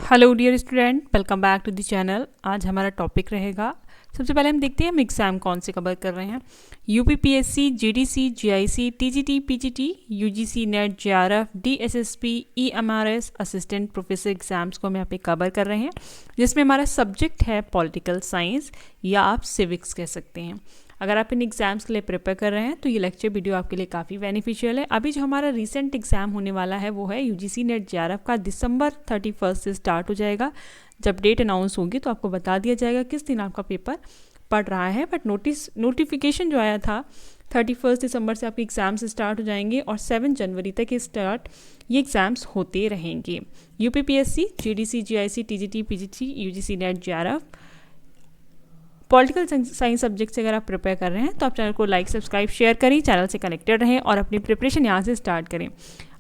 Hello dear student, welcome back to the channel. आज हमारा topic रहेगा, सबसे पहले हम देखते हैं हम एग्ज़ाम कौन से कवर कर रहे हैं। UPPSC, GDC, GIC, TGT, PGT, UGC net, JRF, DSSP, EMRS, assistant professor exams को हम यहाँ पे कवर कर रहे हैं, जिसमें हमारा सब्जेक्ट है पॉलिटिकल साइंस या आप सिविक्स कह सकते हैं। अगर आप इन एग्ज़ाम्स के लिए प्रिपेयर कर रहे हैं तो ये लेक्चर वीडियो आपके लिए काफ़ी बेनिफिशियल है। अभी जो हमारा रीसेंट एग्ज़ाम होने वाला है वो है यूजीसी नेट जेआरएफ का। दिसंबर 31 से स्टार्ट हो जाएगा। जब डेट अनाउंस होगी तो आपको बता दिया जाएगा किस दिन आपका पेपर पढ़ रहा है। बट नोटिफिकेशन जो आया था 31 दिसंबर से आपके एग्ज़ाम्स स्टार्ट हो जाएंगे और 7 जनवरी तक ये एग्ज़ाम्स होते रहेंगे। UPPSC, GDC, GIC, TGT, PGT, UGC net, JRF, political science subject से अगर आप प्रिपेयर कर रहे हैं तो आप चैनल को लाइक, सब्सक्राइब, शेयर करें, चैनल से कनेक्टेड रहें और अपनी प्रिपरेशन यहाँ से स्टार्ट करें।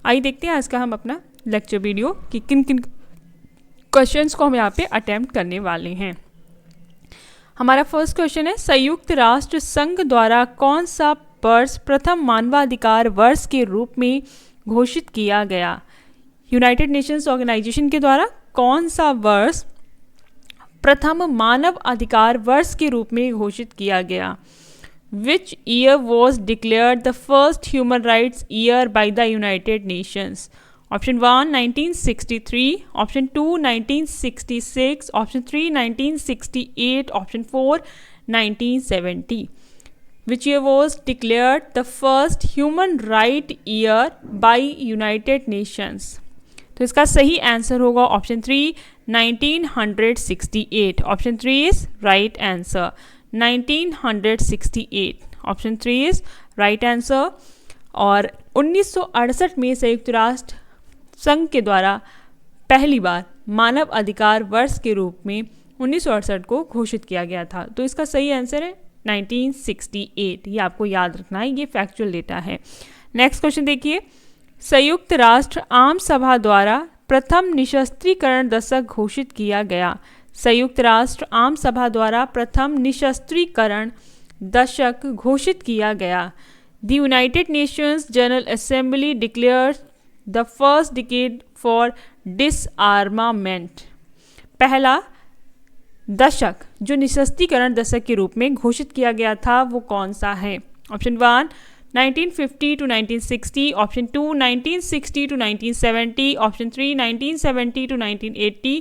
आइए देखते हैं आज का हम अपना लेक्चर वीडियो कि किन किन क्वेश्चंस को हम यहाँ पे अटेम्प्ट करने वाले हैं। हमारा फर्स्ट क्वेश्चन है, संयुक्त राष्ट्र संघ द्वारा कौन सा वर्ष प्रथम मानवाधिकार वर्ष के रूप में घोषित किया गया? यूनाइटेड नेशंस ऑर्गेनाइजेशन के द्वारा कौन सा वर्ष प्रथम मानव अधिकार वर्ष के रूप में घोषित किया गया? Which year was declared the first human rights year by the United Nations? Option 1 1963, Option 2 1966, Option 3 1968, Option 4 1970. Which year was declared the first human right year by United Nations? तो इसका सही आंसर होगा option 3 1968। Option 3 is right answer 1968। Option 3 is right answer. और 1968 में संयुक्त राष्ट्र संघ के द्वारा पहली बार मानव अधिकार वर्ष के रूप में 1968 को घोषित किया गया था। तो इसका सही आंसर है 1968। ये आपको याद रखना है, ये फैक्चुअल डेटा है। नेक्स्ट क्वेश्चन देखिए, संयुक्त राष्ट्र आम सभा द्वारा प्रथम निशस्त्रीकरण दशक घोषित किया गया। संयुक्त राष्ट्र आम सभा द्वारा प्रथम निशस्त्रीकरण दशक घोषित किया गया। The United Nations general assembly declares the first decade for डिसआर्मामेंट। पहला दशक जो निशस्त्रीकरण दशक के रूप में घोषित किया गया था वो कौन सा है? Option 1 1950 to 1960, Option 2 1960 to 1970, Option 3 1970 to 1980,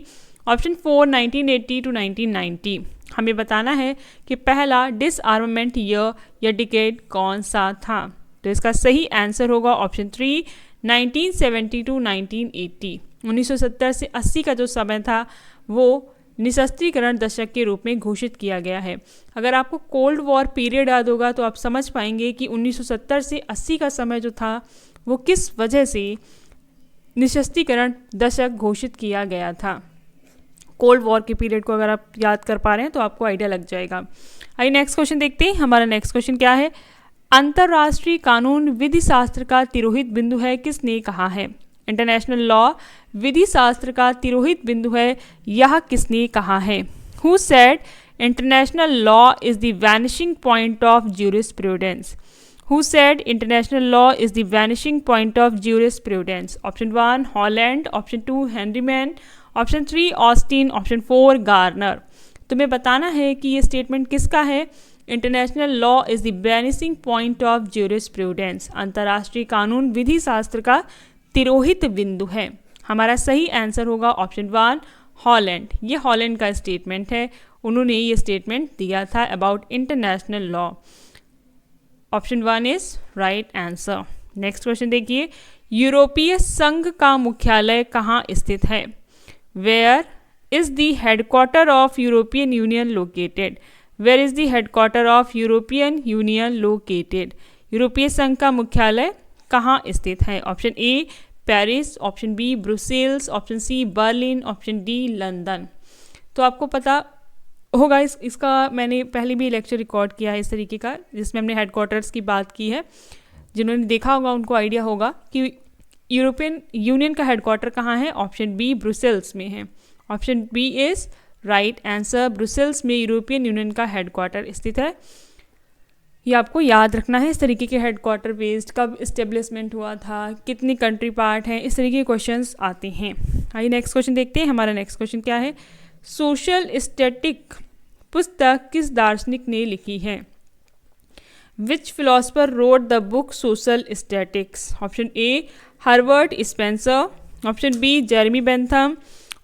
Option 4 1980 to 1990। हमें बताना है कि पहला डिसआर्मामेंट ईयर या डिकेड कौन सा था। तो इसका सही आंसर होगा ऑप्शन 3 1970 to 1980। 1970 से 80 का जो समय था वो निशस्त्रीकरण दशक के रूप में घोषित किया गया है। अगर आपको कोल्ड वॉर पीरियड याद होगा तो आप समझ पाएंगे कि 1970 से 80 का समय जो था वो किस वजह से निशस्त्रीकरण दशक घोषित किया गया था। कोल्ड वॉर के पीरियड को अगर आप याद कर पा रहे हैं तो आपको आइडिया लग जाएगा। आइए नेक्स्ट क्वेश्चन देखते हैं। हमारा नेक्स्ट क्वेश्चन क्या है? अंतर्राष्ट्रीय कानून विधि शास्त्र का तिरोहित बिंदु है, किसने कहा है? इंटरनेशनल लॉ विधि शास्त्र का तिरोहित बिंदु है, यह किसने कहा है? Who said international law is the vanishing point of jurisprudence? Who said international law is the vanishing point of jurisprudence? Option 1 Holland, option 2 Henry Maine, option 3 Austin, option 4 Garner. तुम्हें बताना है कि ये स्टेटमेंट किसका है। International law is the vanishing point of jurisprudence, अंतर्राष्ट्रीय कानून विधि शास्त्र का तिरोहित बिंदु है। हमारा सही आंसर होगा ऑप्शन 1 हॉलैंड। ये हॉलैंड का स्टेटमेंट है, उन्होंने ये स्टेटमेंट दिया था about international law. Option 1 is right answer. Next question देखिए, यूरोपीय संघ का मुख्यालय कहाँ स्थित है? Where is the headquarter of European Union located? Where is the headquarter of European Union located? यूरोपीय संघ का मुख्यालय कहाँ स्थित है? Option A Paris, option B Brussels, option C Berlin, option D London. तो आपको पता होगा इसका मैंने पहले भी लेक्चर रिकॉर्ड किया है इस तरीके का, जिसमें हमने हेडक्वार्टर्स की बात की है। जिन्होंने देखा होगा उनको आइडिया होगा कि यूरोपियन यूनियन का हेडक्वार्टर कहाँ है। ऑप्शन बी ब्रुसेल्स में है। Option B is right answer. Brussels में यूरोपियन यूनियन का हेडक्वार्टर स्थित है। ये आपको याद रखना है। इस तरीके के हेडक्वार्टर बेस्ड, कब इस्टेब्लिशमेंट हुआ था, कितनी कंट्री पार्ट हैं, इस तरीके के क्वेश्चंस आते हैं। आइए नेक्स्ट क्वेश्चन देखते हैं। हमारा नेक्स्ट क्वेश्चन क्या है? सोशल स्टैटिक पुस्तक किस दार्शनिक ने लिखी है? Which philosopher wrote the book social statics? Option A Herbert Spencer, option B Jeremy Bentham,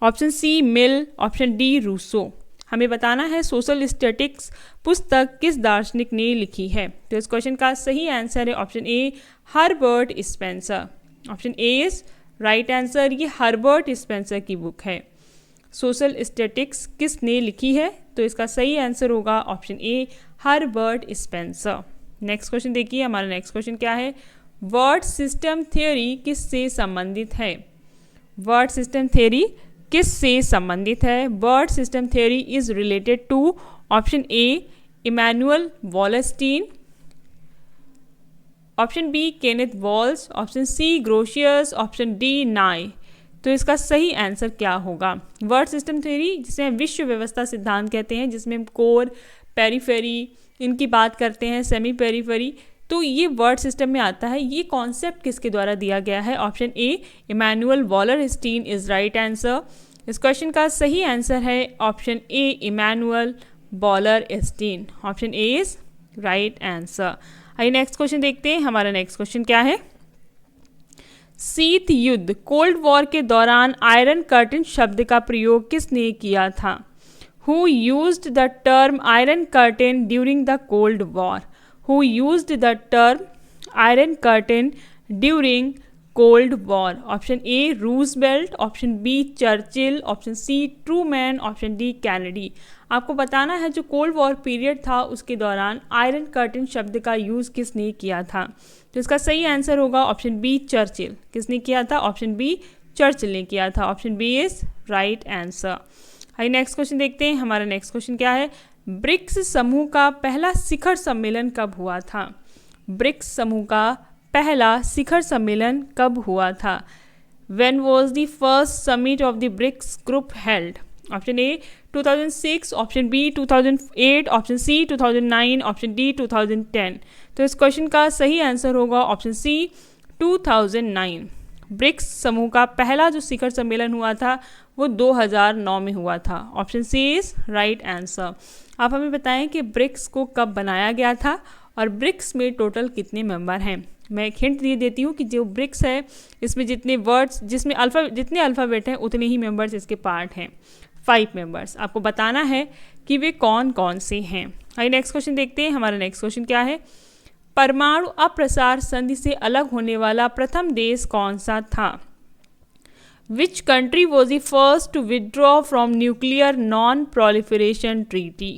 option C Mill, option D Rousseau. हमें बताना है सोशल स्टैटिक्स पुस्तक किस दार्शनिक ने लिखी है। तो इस क्वेश्चन का सही आंसर है option A Herbert Spencer. Option A is right answer. ये हर्बर्ट स्पेंसर की बुक है। सोशल स्टैटिक्स किसने लिखी है? तो इसका सही आंसर होगा option A Herbert Spencer. Next question देखिए। हमारा नेक्स्ट क्वेश्चन क्या है? वर्ड सिस्टम थ्योरी किससे संबंधित है? वर्ड सिस्टम थ्योरी किससे संबंधित है? World system theory is related to option A Immanuel Wallerstein, option B Kenneth Waltz, option C Grotius, option D Nye. तो इसका सही आंसर क्या होगा? वर्ड सिस्टम थ्योरी जिसे विश्व व्यवस्था सिद्धांत कहते हैं, जिसमें कोर, पेरीफेरी इनकी बात करते हैं, सेमी पेरीफेरी, तो ये वर्ड सिस्टम में आता है। ये कॉन्सेप्ट किसके द्वारा दिया गया है? Option A Emmanuel Wallerstein is right answer. इस क्वेश्चन का सही आंसर है option A Emmanuel Wallerstein. Option A is right answer. आइए नेक्स्ट क्वेश्चन देखते हैं। हमारा नेक्स्ट क्वेश्चन क्या है? शीत युद्ध कोल्ड वॉर के दौरान आयरन कर्टन शब्द का प्रयोग किसने किया था? Who used the term iron curtain during the Cold War? Who used the term iron curtain during Cold War? Option A Roosevelt, option B Churchill, option C Truman, option D Kennedy. आपको बताना है जो cold war period था उसके दौरान iron curtain शब्द का use किसने किया था? तो इसका सही आंसर होगा ऑप्शन बी चर्चिल। किसने किया था? ऑप्शन बी चर्चिल ने किया था। Option B is right answer. आइए नेक्स्ट क्वेश्चन देखते हैं। हमारा नेक्स्ट क्वेश्चन क्या है? ब्रिक्स समूह का पहला शिखर सम्मेलन कब हुआ था? ब्रिक्स समूह का पहला शिखर सम्मेलन कब हुआ था? When was the first summit of the BRICS group held? Option A 2006, option B 2008, option C 2009, option D 2010। तो इस क्वेश्चन का सही आंसर होगा ऑप्शन सी 2009। ब्रिक्स समूह का पहला जो शिखर सम्मेलन हुआ था वो 2009 में हुआ था। Option C is right answer. आप हमें बताएं कि ब्रिक्स को कब बनाया गया था और ब्रिक्स में टोटल कितने मेंबर हैं। मैं एक हिंट दे देती हूँ कि जो ब्रिक्स है इसमें जितने वर्ड्स जितने अल्फ़ाबेट हैं उतने ही मेंबर्स इसके पार्ट हैं, 5 मेंबर्स। आपको बताना है कि वे कौन कौन से हैं। आइए नेक्स्ट क्वेश्चन देखते हैं। हमारा नेक्स्ट क्वेश्चन क्या है? परमाणु अप्रसार संधि से अलग होने वाला प्रथम देश कौन सा था? Which country was the first to withdraw from nuclear non-proliferation treaty?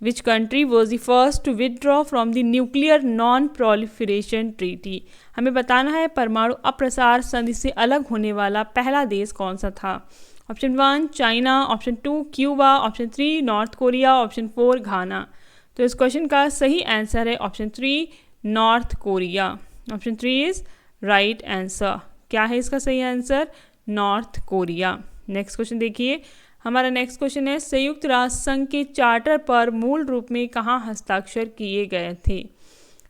Which country was the first to withdraw from the nuclear non-proliferation treaty? हमें बताना है परमाणु अप्रसार संधि से अलग होने वाला पहला देश कौन सा था? Option 1 China, option 2 Cuba, option 3 north Korea, option 4 घाना। तो इस क्वेश्चन का सही आंसर है option 3 north Korea. Option 3 is right answer. क्या है इसका सही answer? North Korea. Next question देखिए। हमारा नेक्स्ट क्वेश्चन है संयुक्त राष्ट्र संघ के चार्टर पर मूल रूप में कहाँ हस्ताक्षर किए गए थे?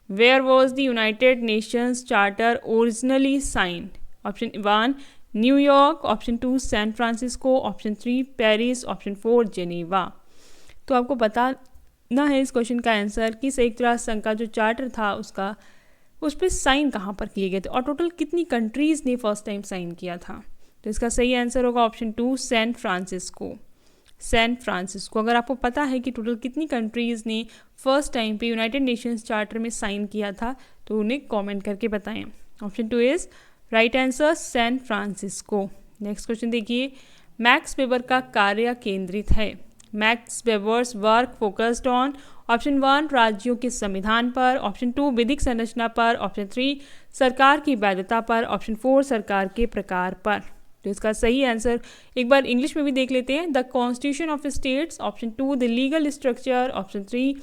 Where was the United Nations charter originally signed? Option 1 New York, option 2 San Francisco, option 3 Paris, option 4 Geneva. तो आपको बताना है इस क्वेश्चन का आंसर कि संयुक्त राष्ट्र संघ का जो चार्टर था उस पर साइन कहाँ पर किए गए थे और टोटल कितनी कंट्रीज़ ने फर्स्ट टाइम साइन किया था। तो इसका सही आंसर होगा option 2 San Francisco. San Francisco. अगर आपको पता है कि टोटल कितनी कंट्रीज़ ने फर्स्ट टाइम पे यूनाइटेड नेशंस चार्टर में साइन किया था तो उन्हें कमेंट करके बताएं। Option 2 is right answer San Francisco. Next question देखिए। मैक्स वेबर का कार्य केंद्रित है। Max Weber's work focused on option 1 राज्यों के संविधान पर, ऑप्शन 2 विधिक संरचना पर, ऑप्शन 3 सरकार की वैधता पर, ऑप्शन 4 सरकार के प्रकार पर। तो इसका सही आंसर एक बार इंग्लिश में भी देख लेते हैं। The constitution of states, option 2 the legal structure, option 3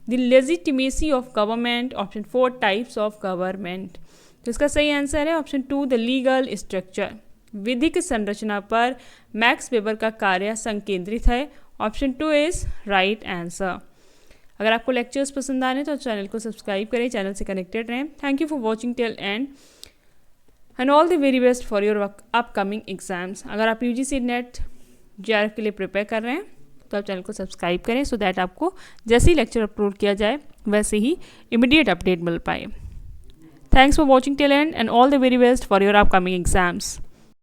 the legitimacy of government, option 4 types of government. तो इसका सही आंसर है ऑप्शन 2 द लीगल स्ट्रक्चर। विधिक संरचना पर मैक्स वेबर का कार्य संकेंद्रित है। Option 2 is right answer. अगर आपको लेक्चर्स पसंद आने तो चैनल को सब्सक्राइब करें, चैनल से कनेक्टेड रहें। Thank you for watching till and and all the very best for your upcoming exams. अगर आप UGC नेट JRF के लिए प्रिपेयर कर रहे हैं तो आप चैनल को सब्सक्राइब करें सो दैट आपको जैसे ही लेक्चर अपलोड किया जाए वैसे ही इमीडिएट अपडेट मिल पाए। Thanks for watching till end and all the very best for your upcoming exams.